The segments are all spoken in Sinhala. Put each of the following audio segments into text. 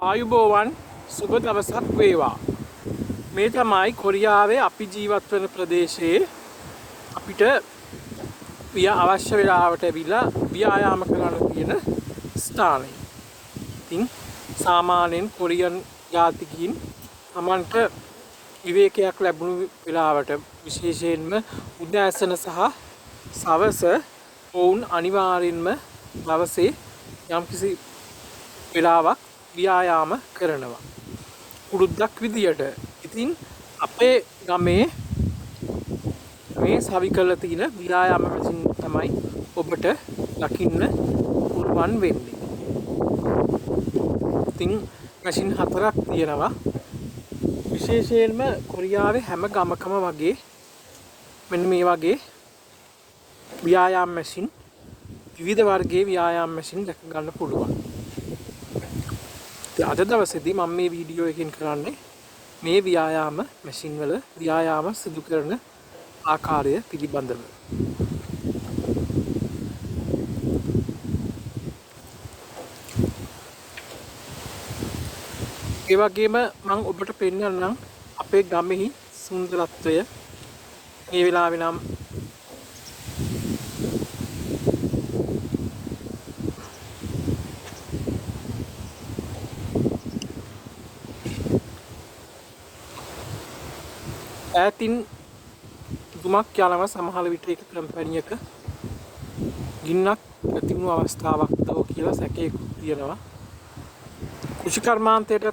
ආයුබෝවන් සුබ දවසක් වේවා. මේ තමයි කොරියාවේ අපි ජීවත් වෙන ප්‍රදේශයේ අපිට අවශ්‍ය වෙලාවට ඇවිල්ලා ව්‍යායාම කරන්න තියෙන ස්ථානය. ඉතින් සාමාන්‍යයෙන් කොරියන් ජාතිකයින් තමන්ට විවේකයක් ලැබුණු වෙලාවට විශේෂයෙන්ම උදෑසන සහ සවස ඔවුන් අනිවාර්යෙන්ම දවසේ යම්කිසි වෙලාවක් ව්‍යායාම කරනවා. පුරුද්දක් විදියට. ඉතින් අපේ ගමේ මේ සවි කරලා තියෙන ව්‍යායාම මැෂින් තමයි ඔබට දකින්න පුළුවන් වෙන්නේ. ඉතින් මැෂින් 4ක් තියෙනවා. විශේෂයෙන්ම කොරියාවේ හැම ගමකම වගේ මෙන්න මේ වගේ ව්‍යායාම මැෂින් විවිධ වර්ගයේ ව්‍යායාම මැෂින් දැක ගන්න පුළුවන්. අද දවසේදී මම මේ වීඩියෝ එකකින් කරන්නේ මේ ව්‍යායාම මැෂින් වල ව්‍යායාම සිදු කරන ආකාරය පිළිබඳව. ඒ වගේම මම ඔබට පෙන්වන්නම් අපේ ගමෙහි සුන්දරත්වය. මේ වෙලාවේ නම් ඈතින් දුමක් යනවා සමහර විට එක කම්පැනි එක ගින්නක් ඇති වුණු අවස්ථාවක් තව කියලා සැකේකුත් තියෙනවා. කෘෂි කර්මාන්තයට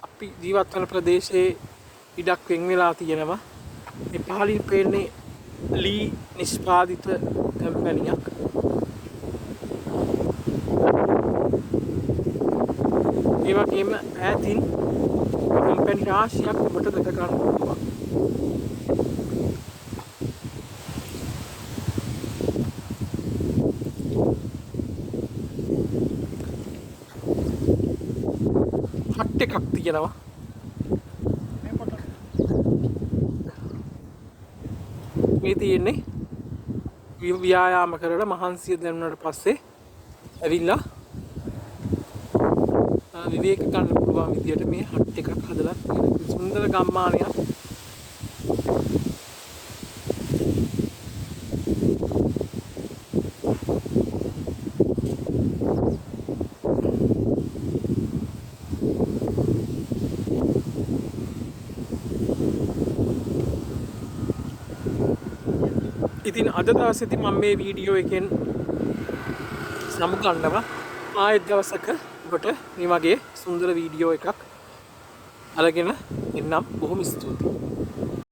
අපි ජීවත් වන ප්‍රදේශයේ ඉඩක් වෙන් වෙලා තියෙනවා. මේ පහළින් පේන්නේ ලී නිෂ්පාදිත කම්පැනියක්. ඒ වගේම ඈතින් කම්පැනි රාශියක් ඔබට දැක ගන්න පුළුවන්. හට් එකක් තියෙනවා. මේ තියෙන්නේ ව්‍යායාම කරලා මහන්සිය දැනුණාට පස්සේ ඇවිල්ලා විවේක ගන්න පුළුවන් විදියට මේ හට් එකක් හදලා තියෙන සුන්දර ගම්මානයක්. ඉතින් අද දවසේදී මම මේ වීඩියෝ එකෙන් සමුගන්නවා. ආයෙත් දවසක ඔබට මේ වගේ සුන්දර වීඩියෝ එකක් අරගෙන එන්නම්. බොහොම ස්තුතියි.